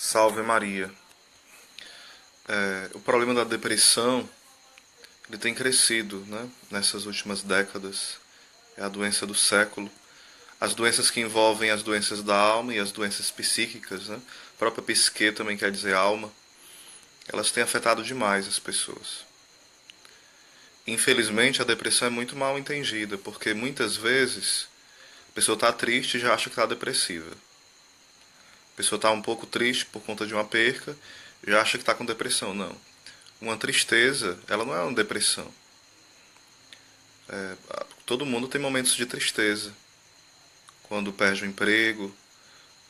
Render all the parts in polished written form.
Salve Maria. O problema da depressão ele tem crescido, né, nessas últimas décadas. É a doença do século. As doenças que envolvem as doenças da alma e as doenças psíquicas, né, a própria psique também quer dizer alma, elas têm afetado demais as pessoas. Infelizmente, a depressão é muito mal entendida, porque muitas vezes a pessoa está triste e já acha que está depressiva. A pessoa está um pouco triste por conta de uma perca, já acha que está com depressão. Não. Uma tristeza, ela não é uma depressão. Todo mundo tem momentos de tristeza. Quando perde o emprego,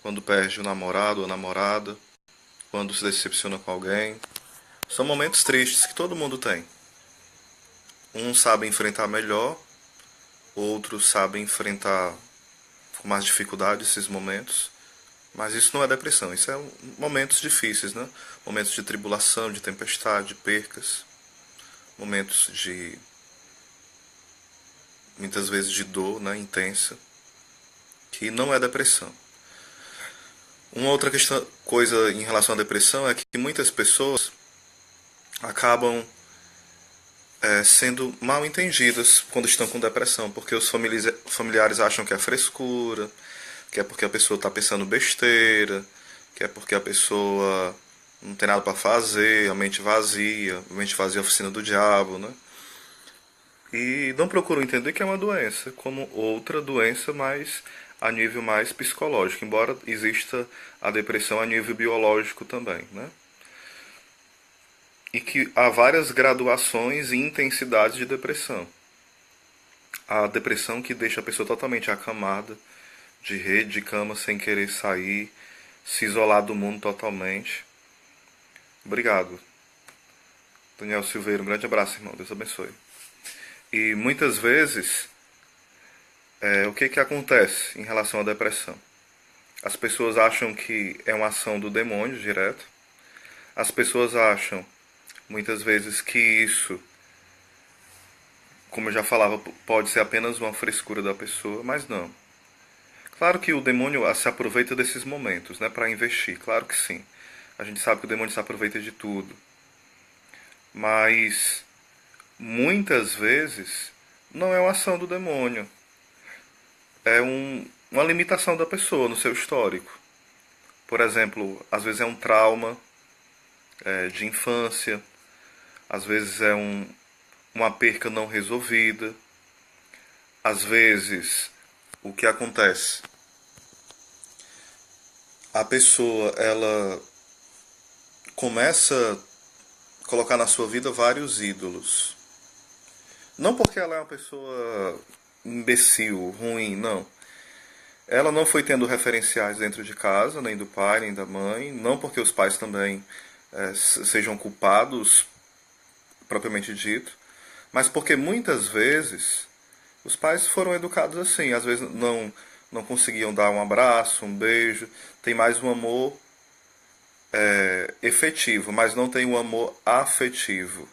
quando perde o namorado ou a namorada, quando se decepciona com alguém. São momentos tristes que todo mundo tem. Uns sabem enfrentar melhor, outros sabem enfrentar com mais dificuldade esses momentos. Mas isso não é depressão, isso é momentos difíceis, né? Momentos de tribulação, de tempestade, de percas, momentos de muitas vezes de dor, né, intensa, que não é depressão. Uma outra coisa em relação à depressão é que muitas pessoas acabam sendo mal entendidas quando estão com depressão, porque os familiares acham que é frescura, que é porque a pessoa está pensando besteira, que é porque a pessoa não tem nada para fazer, a mente vazia é a oficina do diabo, né? E não procuram entender que é uma doença, como outra doença, mas a nível mais psicológico, embora exista a depressão a nível biológico também, né? E que há várias graduações e intensidades de depressão. A depressão que deixa a pessoa totalmente acamada, de rede, de cama, sem querer sair, se isolar do mundo totalmente. Obrigado. Daniel Silveira, um grande abraço, irmão. Deus abençoe. E muitas vezes, o que acontece em relação à depressão? As pessoas acham que é uma ação do demônio direto. As pessoas acham, muitas vezes, que isso, como eu já falava, pode ser apenas uma frescura da pessoa, mas não. Claro que o demônio se aproveita desses momentos, né, para investir, claro que sim. A gente sabe que o demônio se aproveita de tudo. Mas muitas vezes não é uma ação do demônio. É uma limitação da pessoa no seu histórico. Por exemplo, às vezes é um trauma de infância, às vezes é uma perca não resolvida, às vezes o que acontece? A pessoa ela começa a colocar na sua vida vários ídolos. Não porque ela é uma pessoa imbecil, ruim, não. Ela não foi tendo referenciais dentro de casa, nem do pai, nem da mãe. Não porque os pais também sejam culpados, propriamente dito. Mas porque muitas vezes os pais foram educados assim. Às vezes não conseguiam dar um abraço, um beijo. Tem mais um amor efetivo, mas não tem um amor afetivo.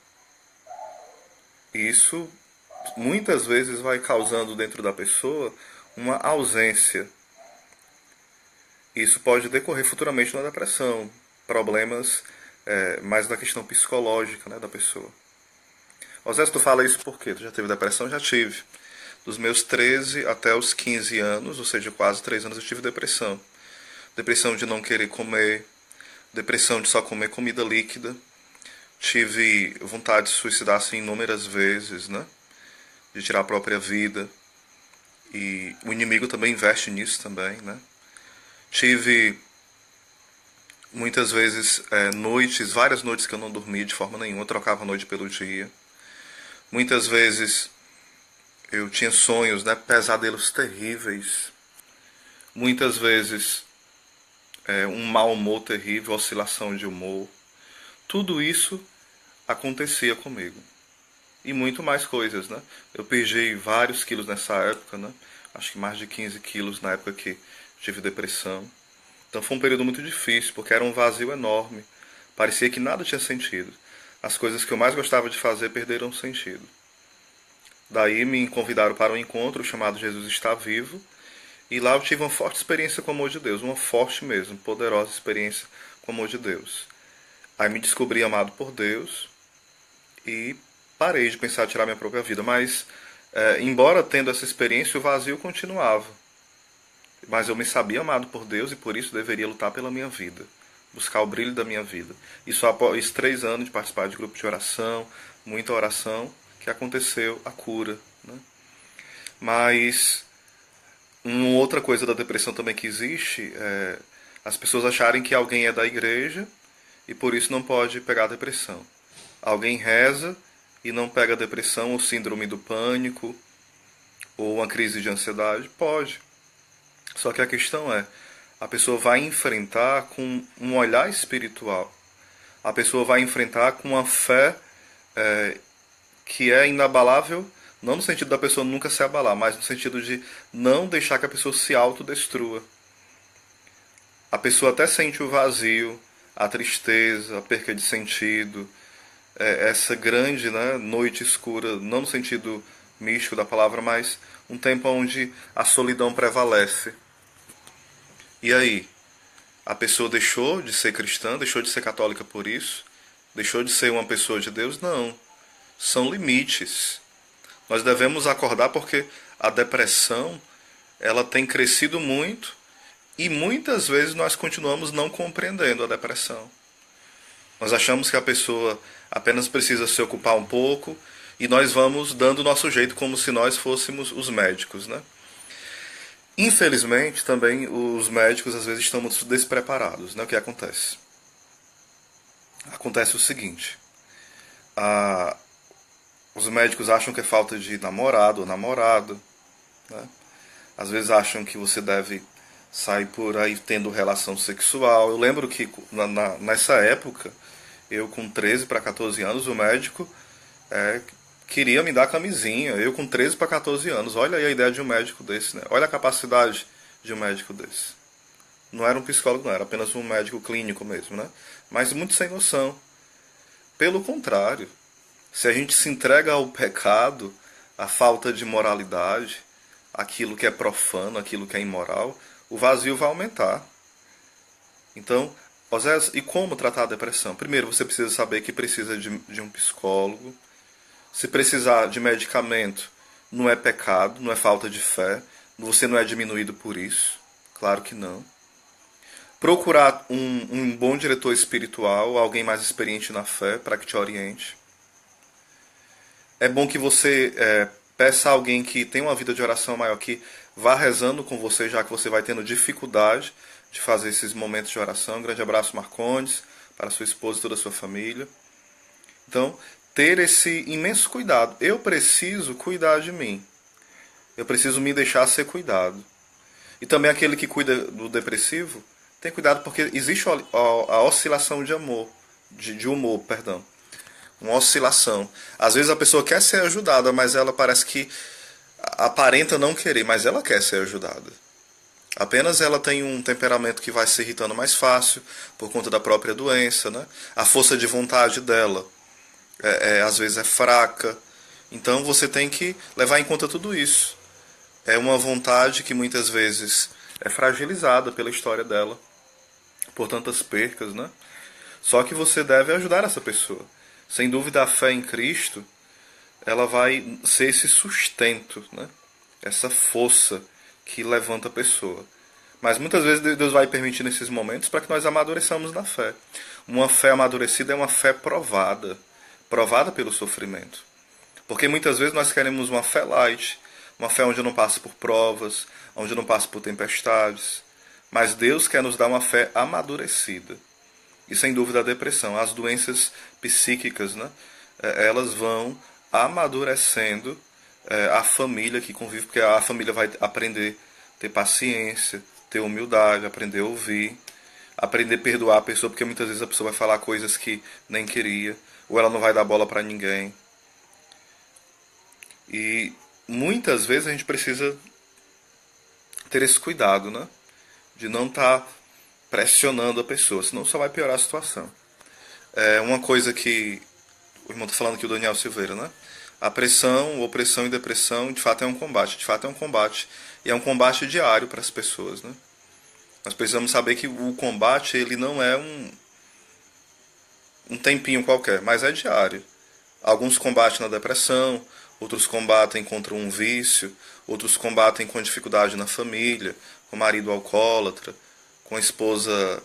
Isso muitas vezes vai causando dentro da pessoa uma ausência. Isso pode decorrer futuramente na depressão, problemas mais da questão psicológica, né, da pessoa. Osés, tu fala isso por quê? Tu já teve depressão? Já tive. Dos meus 13 até os 15 anos, ou seja, quase 3 anos, eu tive depressão. Depressão de não querer comer, depressão de só comer comida líquida. Tive vontade de suicidar assim inúmeras vezes, né? De tirar a própria vida. E o inimigo também investe nisso também, né? Tive muitas vezes noites, várias noites que eu não dormi de forma nenhuma, eu trocava a noite pelo dia. Muitas vezes eu tinha sonhos, né, pesadelos terríveis. Muitas vezes um mau humor terrível, oscilação de humor. Tudo isso acontecia comigo. E muito mais coisas, né? Eu perdi vários quilos nessa época, né? Acho que mais de 15 quilos na época que tive depressão. Então foi um período muito difícil, porque era um vazio enorme. Parecia que nada tinha sentido. As coisas que eu mais gostava de fazer perderam sentido. Daí me convidaram para um encontro chamado Jesus Está Vivo. E lá eu tive uma forte experiência com o amor de Deus. Uma forte mesmo, poderosa experiência com o amor de Deus. Aí me descobri amado por Deus e parei de pensar em tirar minha própria vida. Mas, embora tendo essa experiência, o vazio continuava. Mas eu me sabia amado por Deus e por isso deveria lutar pela minha vida, buscar o brilho da minha vida. E só após 3 anos de participar de grupo de oração, muita oração, que aconteceu a cura, né? Mas uma outra coisa da depressão também que existe é as pessoas acharem que alguém é da igreja e por isso não pode pegar a depressão. Alguém reza e não pega a depressão ou síndrome do pânico ou uma crise de ansiedade? Pode. Só que a questão é, a pessoa vai enfrentar com um olhar espiritual. A pessoa vai enfrentar com uma fé que é inabalável, não no sentido da pessoa nunca se abalar, mas no sentido de não deixar que a pessoa se autodestrua. A pessoa até sente o vazio, a tristeza, a perca de sentido, essa grande, né, noite escura, não no sentido místico da palavra, mas um tempo onde a solidão prevalece. E aí? A pessoa deixou de ser cristã, deixou de ser católica por isso? Deixou de ser uma pessoa de Deus? Não. São limites. Nós devemos acordar porque a depressão, ela tem crescido muito e muitas vezes nós continuamos não compreendendo a depressão. Nós achamos que a pessoa apenas precisa se ocupar um pouco e nós vamos dando o nosso jeito como se nós fôssemos os médicos, né? Infelizmente, também os médicos às vezes estão muito despreparados, né? O que acontece? Acontece o seguinte, os médicos acham que é falta de namorado ou namorada, né? Às vezes acham que você deve sair por aí tendo relação sexual. Eu lembro que nessa época, eu com 13 para 14 anos, o médico queria me dar camisinha. Eu com 13 para 14 anos. Olha aí a ideia de um médico desse, né? Olha a capacidade de um médico desse. Não era um psicólogo, não. Era apenas um médico clínico mesmo, né? Mas muito sem noção. Pelo contrário, se a gente se entrega ao pecado, à falta de moralidade, aquilo que é profano, aquilo que é imoral, o vazio vai aumentar. Então, Osés, e como tratar a depressão? Primeiro, você precisa saber que precisa de um psicólogo. Se precisar de medicamento, não é pecado, não é falta de fé. Você não é diminuído por isso. Claro que não. Procurar um bom diretor espiritual, alguém mais experiente na fé, para que te oriente. É bom que você peça a alguém que tem uma vida de oração maior, que vá rezando com você, já que você vai tendo dificuldade de fazer esses momentos de oração. Um grande abraço, Marcondes, para sua esposa e toda a sua família. Então, ter esse imenso cuidado. Eu preciso cuidar de mim. Eu preciso me deixar ser cuidado. E também aquele que cuida do depressivo, tem cuidado porque existe a oscilação de amor, de humor, perdão. Uma oscilação. Às vezes a pessoa quer ser ajudada, mas ela parece que aparenta não querer, mas ela quer ser ajudada. Apenas ela tem um temperamento que vai se irritando mais fácil, por conta da própria doença, né? A força de vontade dela às vezes é fraca. Então você tem que levar em conta tudo isso. É uma vontade que muitas vezes é fragilizada pela história dela, por tantas percas, né? Só que você deve ajudar essa pessoa. Sem dúvida, a fé em Cristo, ela vai ser esse sustento, né? Essa força que levanta a pessoa. Mas muitas vezes Deus vai permitir nesses momentos para que nós amadureçamos na fé. Uma fé amadurecida é uma fé provada, provada pelo sofrimento. Porque muitas vezes nós queremos uma fé light, uma fé onde eu não passo por provas, onde eu não passo por tempestades. Mas Deus quer nos dar uma fé amadurecida. E sem dúvida a depressão, as doenças psíquicas, né? Elas vão amadurecendo a família que convive, porque a família vai aprender a ter paciência, ter humildade, aprender a ouvir, aprender a perdoar a pessoa, porque muitas vezes a pessoa vai falar coisas que nem queria, ou ela não vai dar bola para ninguém. E muitas vezes a gente precisa ter esse cuidado, né? De não estar pressionando a pessoa, senão só vai piorar a situação. Uma coisa que o irmão está falando aqui, o Daniel Silveira, né? A pressão, opressão e depressão, de fato é um combate. De fato é um combate. E é um combate diário para as pessoas, né? Nós precisamos saber que o combate ele não é um tempinho qualquer, mas é diário. Alguns combatem na depressão, outros combatem contra um vício, outros combatem com dificuldade na família, com o marido alcoólatra, com a esposa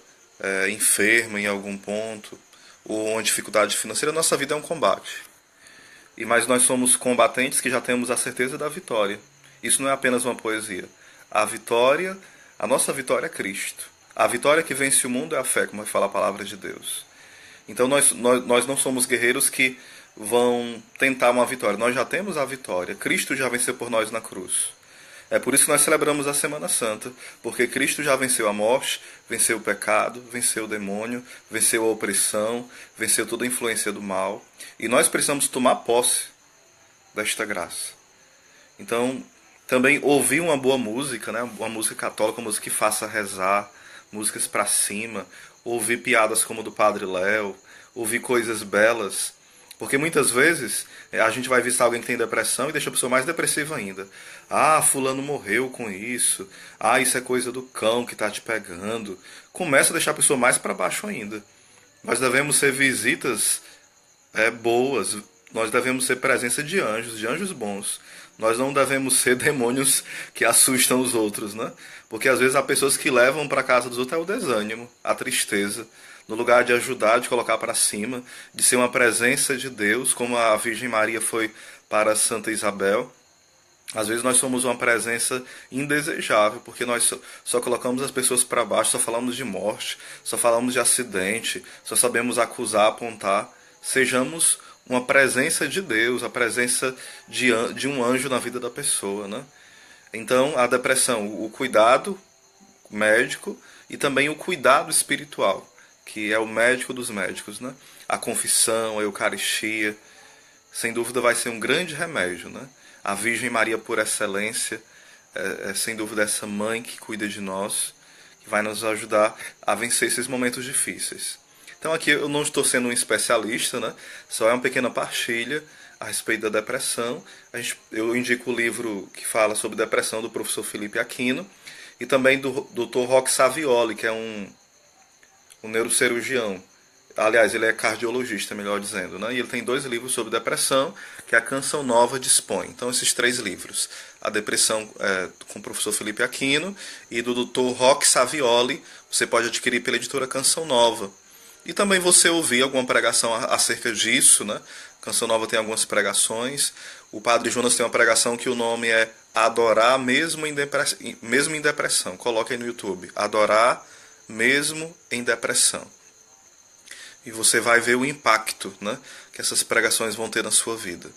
enferma em algum ponto, ou uma dificuldade financeira. Nossa vida é um combate. Mas nós somos combatentes que já temos a certeza da vitória. Isso não é apenas uma poesia. A vitória, a nossa vitória é Cristo. A vitória que vence o mundo é a fé, como fala a palavra de Deus. Então nós não somos guerreiros que vão tentar uma vitória. Nós já temos a vitória. Cristo já venceu por nós na cruz. É por isso que nós celebramos a Semana Santa, porque Cristo já venceu a morte, venceu o pecado, venceu o demônio, venceu a opressão, venceu toda a influência do mal. E nós precisamos tomar posse desta graça. Então, também ouvir uma boa música, né? Uma música católica, uma música que faça rezar, músicas para cima, ouvir piadas como do Padre Léo, ouvir coisas belas. Porque muitas vezes a gente vai visitar alguém que tem depressão e deixa a pessoa mais depressiva ainda. Ah, fulano morreu com isso. Ah, isso é coisa do cão que está te pegando. Começa a deixar a pessoa mais para baixo ainda. Nós devemos ser visitas boas. Nós devemos ser presença de anjos bons. Nós não devemos ser demônios que assustam os outros, né? Porque às vezes há pessoas que levam para a casa dos outros o desânimo, a tristeza. No lugar de ajudar, de colocar para cima, de ser uma presença de Deus, como a Virgem Maria foi para Santa Isabel. Às vezes nós somos uma presença indesejável, porque nós só colocamos as pessoas para baixo, só falamos de morte, só falamos de acidente, só sabemos acusar, apontar. Sejamos uma presença de Deus, a presença de um anjo na vida da pessoa, né? Então, a depressão, o cuidado médico e também o cuidado espiritual, que é o médico dos médicos, né? A confissão, a Eucaristia, sem dúvida vai ser um grande remédio, né? A Virgem Maria por excelência, sem dúvida essa mãe que cuida de nós, que vai nos ajudar a vencer esses momentos difíceis. Então aqui eu não estou sendo um especialista, né? Só é uma pequena partilha a respeito da depressão. Eu indico o livro que fala sobre depressão do professor Felipe Aquino e também do Dr. Roque Savioli, que é um neurocirurgião. Aliás, ele é cardiologista, melhor dizendo, né? E ele tem 2 livros sobre depressão, que a Canção Nova dispõe. Então, esses 3 livros. A Depressão com o professor Felipe Aquino e do Dr. Roque Savioli, você pode adquirir pela editora Canção Nova. E também você ouvir alguma pregação acerca disso, né? Canção Nova tem algumas pregações. O Padre Jonas tem uma pregação que o nome é Adorar mesmo em depressão. Coloque aí no YouTube. Adorar mesmo em depressão. E você vai ver o impacto, né, que essas pregações vão ter na sua vida.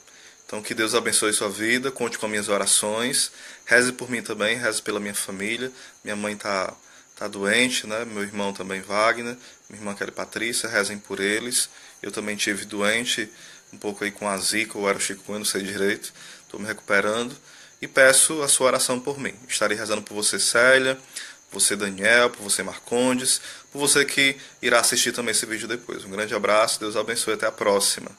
Então que Deus abençoe sua vida, conte com minhas orações, reze por mim também, reze pela minha família. Minha mãe está doente, né, meu irmão também Wagner, minha irmã Kelly Patrícia, rezem por eles. Eu também tive doente, um pouco aí com a zika, ou era o chikungunya, não sei direito, estou me recuperando. E peço a sua oração por mim. Estarei rezando por você, Célia, por você, Daniel, por você, Marcondes, por você que irá assistir também esse vídeo depois. Um grande abraço, Deus abençoe, até a próxima.